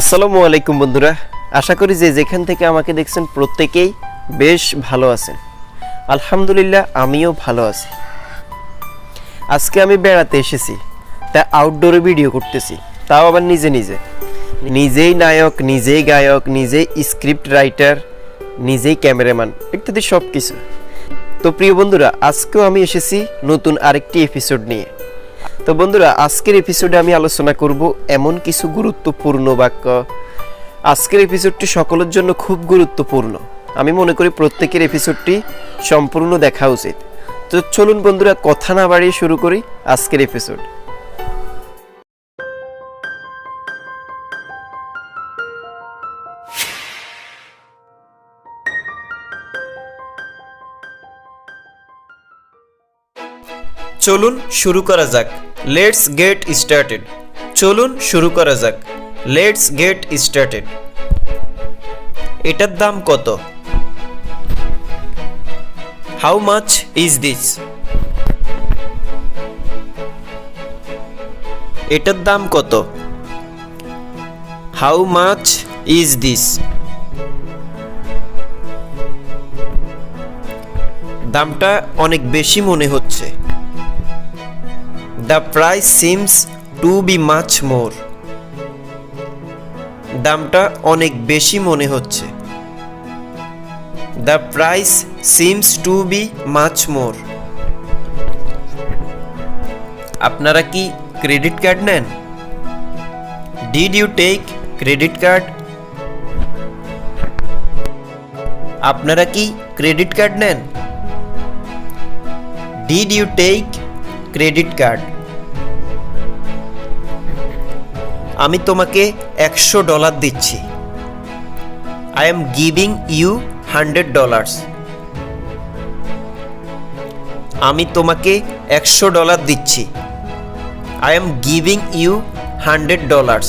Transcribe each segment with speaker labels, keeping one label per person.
Speaker 1: আসসালামু আলাইকুম বন্ধুরা, আশা করি যে যেখান থেকে আমাকে দেখছেন প্রত্যেকেই বেশ ভালো আছেন। আলহামদুলিল্লাহ আমিও ভালো আছি। আজকে আমি বেড়াতে এসেছি, তা আউটডোরে ভিডিও করতেছি, তাও আবার নিজেই নায়ক, নিজেই গায়ক, নিজেই স্ক্রিপ্ট রাইটার, নিজেই ক্যামেরাম্যান ইত্যাদি সব কিছু। তো প্রিয় বন্ধুরা, আজকেও আমি এসেছি নতুন আরেকটি এপিসোড নিয়ে। তো বন্ধুরা, আজকের এপিসোডে আমি আলোচনা করব এমন কিছু গুরুত্বপূর্ণ বাক্য। আজকের এপিসোডটি সকলের জন্য খুব গুরুত্বপূর্ণ। আমি মনে করি প্রত্যেকের এপিসোডটি সম্পূর্ণ দেখা উচিত। তো চলুন বন্ধুরা, কথা না বাড়িয়ে শুরু করি আজকের এপিসোড। চলুন শুরু করা যাক। Let's get started. চলুন শুরু করা যাক। Let's get started. এটার দাম কত? How much is this? এটার দাম কত? How much is this? দামটা অনেক বেশি মনে হচ্ছে। The price seems to be much more. দামটা অনেক বেশি মনে হচ্ছে। The price seems to be much more. আপনারা কি ক্রেডিট কার্ড নেন? Did you take credit card? আপনারা কি ক্রেডিট কার্ড নেন? Did you take credit card? আমি তোমাকে $100 দিচ্ছি। I am giving you $100. আমি তোমাকে $100 দিচ্ছি। I am giving you $100.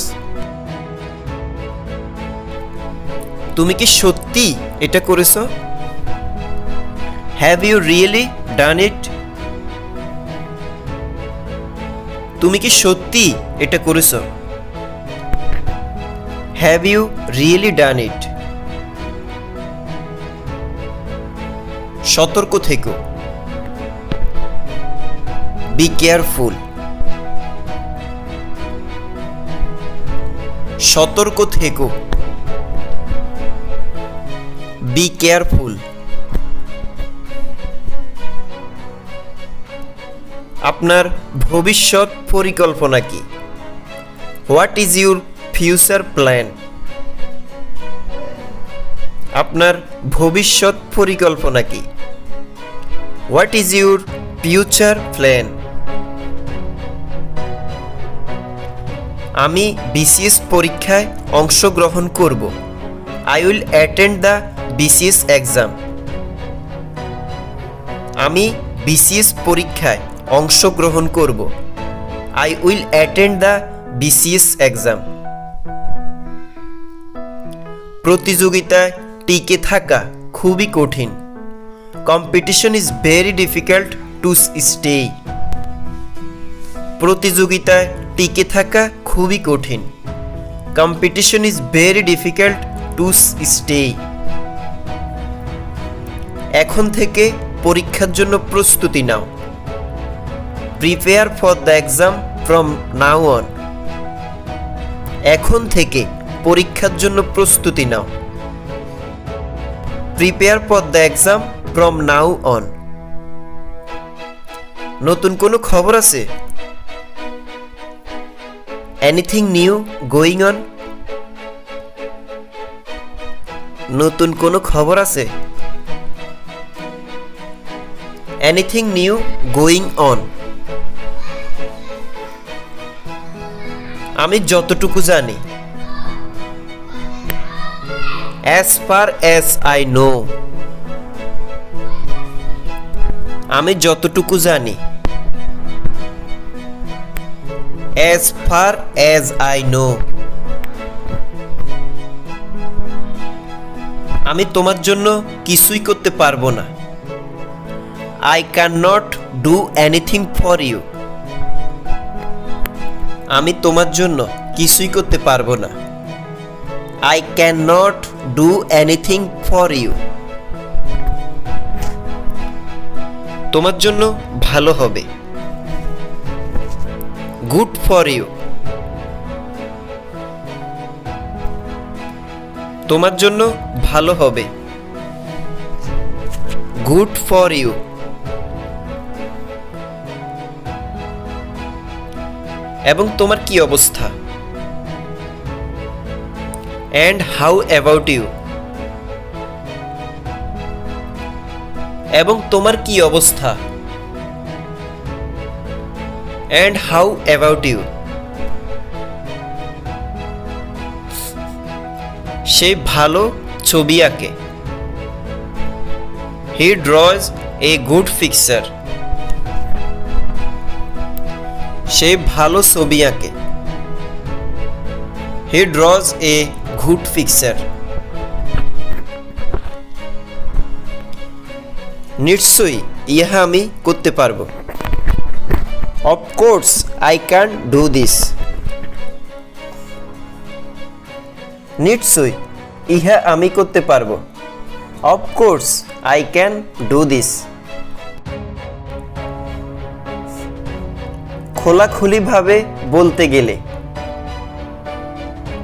Speaker 1: তুমি কি সত্যি এটা করেছো? Have you really done it? তুমি কি সত্যি এটা করেছো? Have you really done it? সতর্ক থেকো। Be careful. সতর্ক থেকো। Be careful. আপনার ভবিষ্যৎ পরিকল্পনা কি? What is your future plan? আপনার ভবিষ্যৎ পরিকল্পনা কি? What is your future plan? আমি বিসিএস পরীক্ষায় অংশগ্রহণ করব। I will attend the BCS exam. আমি বিসিএস পরীক্ষায় অংশগ্রহণ করব। I will attend the BCS exam. প্রতিযোগিতায় টিকে থাকা খুবই কঠিন। Competition is very difficult to stay. প্রতিযোগিতায় টিকে থাকা খুবই কঠিন। Competition is very difficult to stay. এখন থেকে পরীক্ষার জন্য প্রস্তুতি নাও। Prepare for the exam from now on. এখন থেকে পরীক্ষার জন্য প্রস্তুতি নাও। Prepare for the exam from now on. নতুন কোনো খবর আছে? Anything new going on? নতুন কোনো খবর আছে? Anything new going on? আমি যতটুকু জানি। As far as I know. আমি যতটুকু জানি। As far as I know. আমি তোমার জন্য কিছুই করতে পারবো না। I cannot do anything for you. আমি তোমার জন্য কিছুই করতে পারবো না। I cannot do anything for you. তোমার জন্য ভালো হবে। Good for you. তোমার জন্য ভালো হবে। Good for you. এবং তোমার কি অবস্থা? And how about you? এবং তোমার কি অবস্থা? And how about you? সে ভালো ছবি আঁকে। He draws a good picture. সে ভালো ছবি আঁকে। He draws a good picture. নিশ্চয়ই ইহা আমি করতে পারবো। Of course I can do this. নিশ্চয়ই ইহা আমি করতে পারবো। Of course I can do this. খোলাখুলিভাবে বলতে গেলে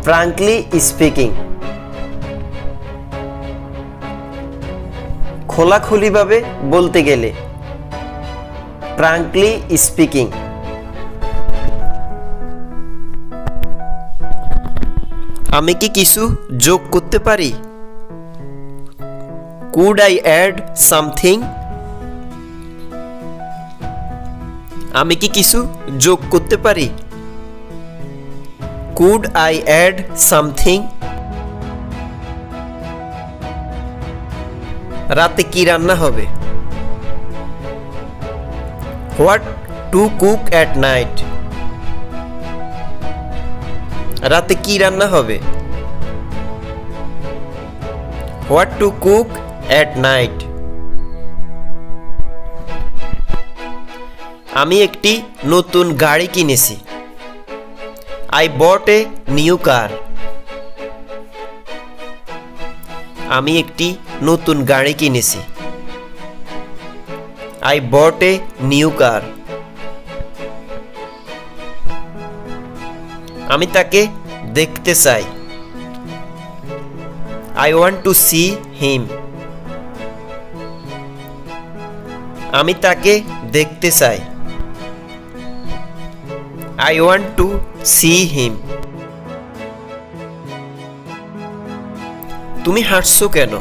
Speaker 1: frankly speaking. খোলাখুলিভাবে বলতে গেলে frankly speaking. আমি কি কিছু যোগ করতে পারি? Could I add something? আমি কি কিছু যোগ করতে পারি? Could I add something? রাতে কি রান্না হবে? What to cook at night? রাতে কি রান্না হবে? What to cook at night? আমি একটি নতুন গাড়ি কিনেছি। I bought a new car. আমি একটি নতুন গাড়ি কিনেছি। I bought a new car. আমি তাকে দেখতে চাই। I want to see him. আমি তাকে দেখতে চাই। I want to see him. তুমি হাসছো কেন?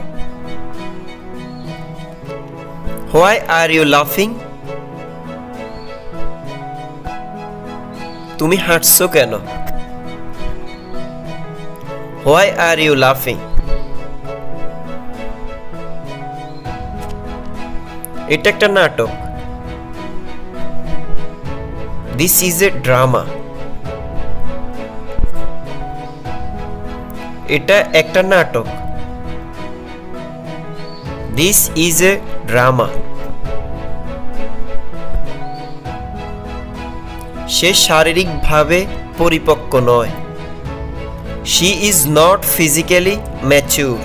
Speaker 1: Why are you laughing? তুমি হাসছো কেন? Why are you laughing? এটা একটা নাটক। This is a drama. এটা একটা নাটক। This is a drama. সে শারীরিকভাবে পরিপক্ক নয়। She is not physically mature.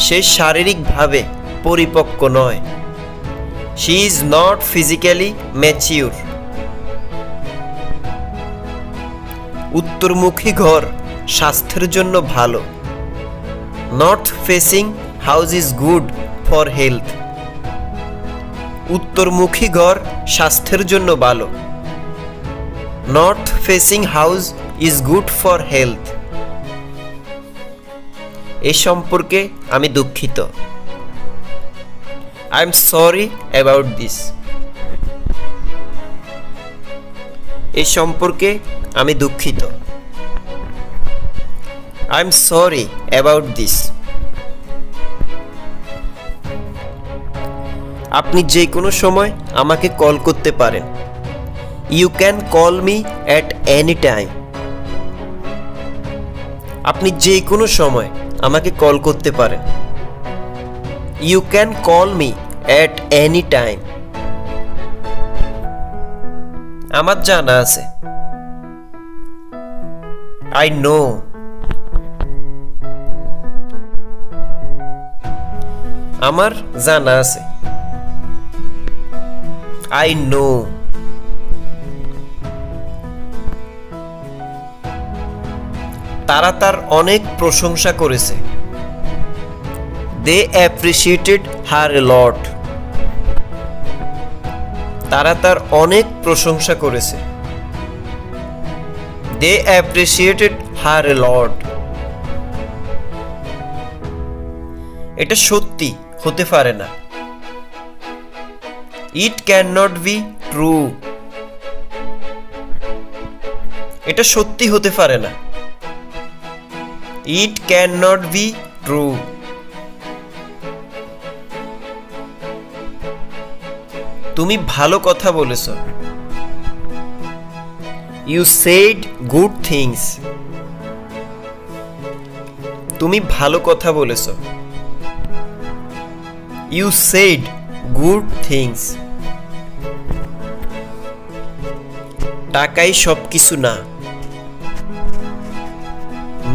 Speaker 1: সে শারীরিকভাবে পরিপক্ক নয়। She is not physically mature. উত্তরমুখী ঘর স্বাস্থ্যের জন্য ভালো। North facing house is good for health. উত্তরমুখী ঘর স্বাস্থ্যের জন্য ভালো। North facing house is good for health. এ সম্পর্কে আমি দুঃখিত। I am sorry about this. এ সম্পর্কে আমি দুঃখিত। I am sorry about this. আপনি যে কোনো সময় আমাকে কল করতে পারেন। You can call me at any time. আপনি যে কোনো সময় আমাকে কল করতে পারেন। You can call me at any time. আমার জানা আছে। I know. আমার জানা আছে। I know. তারা তার অনেক প্রশংসা করেছে। They appreciated her a lot. তারা তার অনেক প্রশংসা করেছে। They appreciated her a lot. এটা সত্যি হতে পারে না। It cannot be true. এটা সত্যি হতে পারে না। It cannot be true. তুমি ভালো কথা বলেছ। You said good things. তুমি ভালো কথা বলেছ। You said good things. টাকাই সবকিছু না।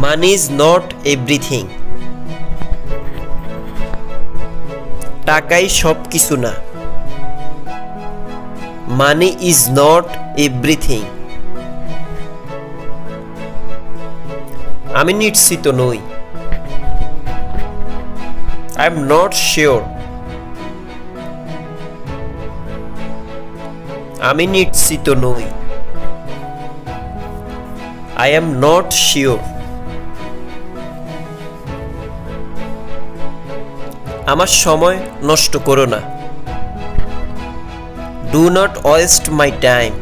Speaker 1: Money is not everything. টাকাই সবকিছু না। Money is not everything. আমি নিশ্চিত নই। I am not sure. আমি নিশ্চিত নই। I am not sure. আমার সময় নষ্ট করো না। Do not waste my time.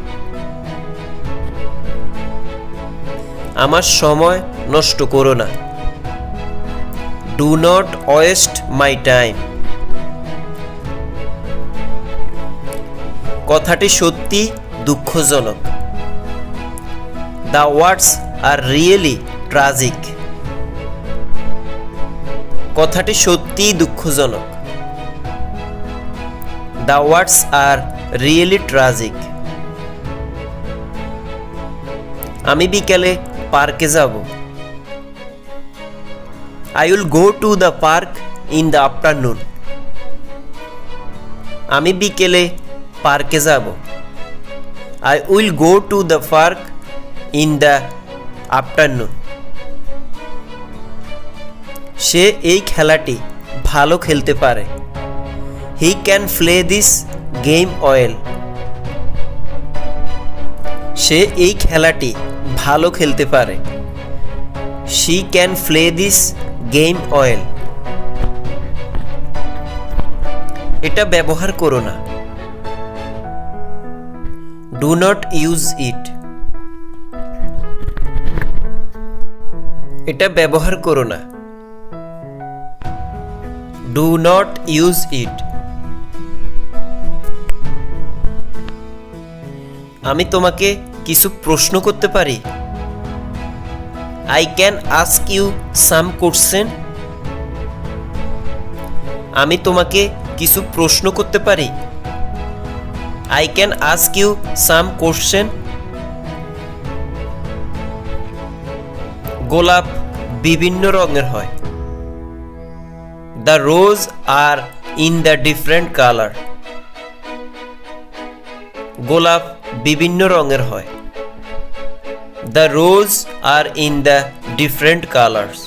Speaker 1: আমার সময় নষ্ট করো না। Do not waste my time. কথাটি সত্যি দুঃখজনক। The words are really tragic. কথাটি সত্যি দুঃখজনক। The words are really tragic. আমি বিকেলে পার্কে যাব। I will go to the park in the afternoon. আমি বিকেলে পার্কে যাব। I will go to the park in the afternoon. সে এই খেলাটি ভালো খেলতে পারে। He can play this game well. সে এই খেলাটি ভালো খেলতে পারে। She can play this game well. এটা ব্যবহার করো না। Do not use it. এটা ব্যবহার করো না। Do not use it. আমি তোমাকে কিছু প্রশ্ন করতে পারি। I can ask you some question. আমি তোমাকে কিছু প্রশ্ন করতে পারি। I can ask you some question. গোলাপ বিভিন্ন রঙের হয়। The rose are in the different color. গোলাপ বিভিন্ন রঙের হয়। The rose are in the different colors.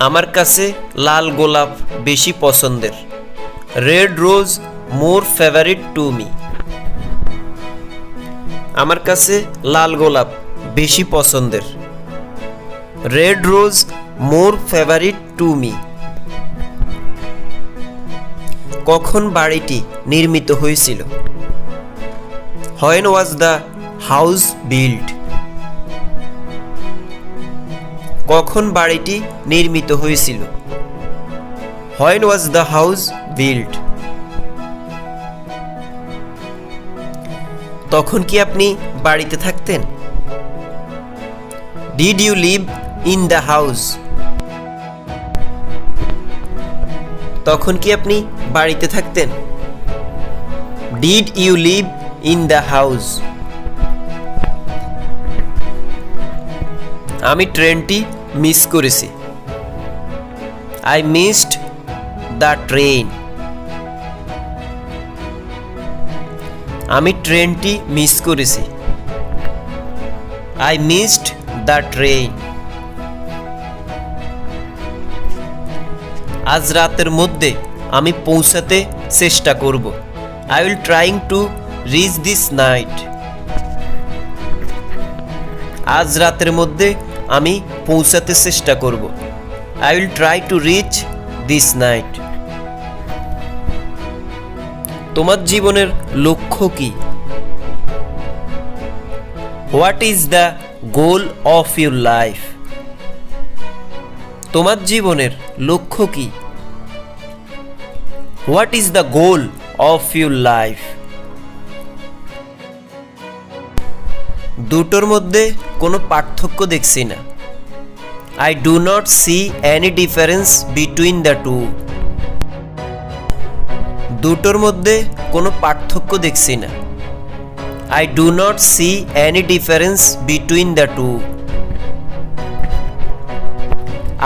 Speaker 1: আমার কাছে লাল গোলাপ বেশি পছন্দের। Red rose more favorite to me. আমার কাছে লাল গোলাপ বেশি পছন্দের। Red rose more favorite to me. কখন বাড়িটি নির্মিত হয়েছিল? When was the house built? কখন বাড়িটি নির্মিত হয়েছিল? When was the house built? তখন কি আপনি বাড়িতে থাকতেন? Did you live in the house? তখন কি আপনি বাড়িতে থাকতেন? Did you live in the house? আমি ট্রেনটি মিস করেছি। I missed the train. আমি ট্রেনটি মিস করেছি। I missed the train. আজ রাতের মধ্যে আমি পৌঁছাতে চেষ্টা করব। I will trying to reach this night. আজ রাতের মধ্যে আমি পৌঁছাতে চেষ্টা করব। I will try to reach this night. তোমার জীবনের লক্ষ্য কি? What is the goal of your life? তোমার জীবনের লক্ষ্য কি? What is the goal of your life? দুটোর মধ্যে কোনো পার্থক্য দেখছি না। I do not see any difference between the two. দুটোর মধ্যে কোনো পার্থক্য দেখছি না। I do not see any difference between the two.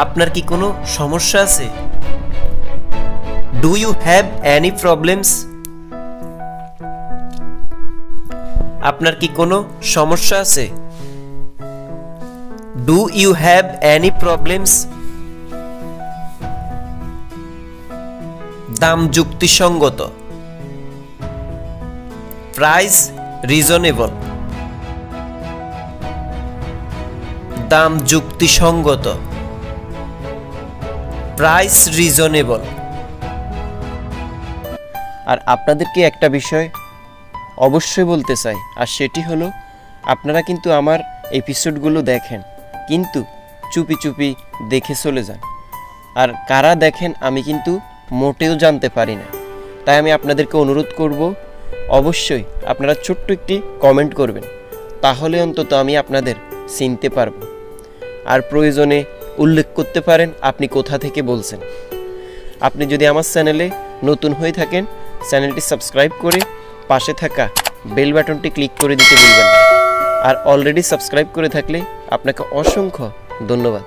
Speaker 1: আপনার কি কোনো সমস্যা আছে? Do you have any problems? আপনার কি কোনো সমস্যা আছে? Do you have any problems? দাম যুক্তিসঙ্গত। Price reasonable. দাম যুক্তিসঙ্গত। Price reasonable. আর আপনাদেরকে একটা বিষয় অবশ্যই বলতে চাই, আর সেটি হলো আপনারা কিন্তু আমার এপিসোডগুলো দেখেন, কিন্তু চুপি চুপি দেখে চলে যান। আর কারা দেখেন আমি কিন্তু মোটেও জানতে পারি না। তাই আমি আপনাদেরকে অনুরোধ করব, অবশ্যই আপনারা ছোট্ট একটি কমেন্ট করবেন, তাহলে অন্তত আমি আপনাদের চিনতে পারবো। আর প্রয়োজনে উল্লেখ করতে পারেন আপনি কোথা থেকে বলছেন। আপনি যদি আমার চ্যানেলে নতুন হয়ে থাকেন, চ্যানেলটি সাবস্ক্রাইব করে পাশে থাকা বেল বাটনটি ক্লিক করে দিতে ভুলবেন না। আর অলরেডি সাবস্ক্রাইব করে থাকলে আপনাকে অসংখ্য ধন্যবাদ।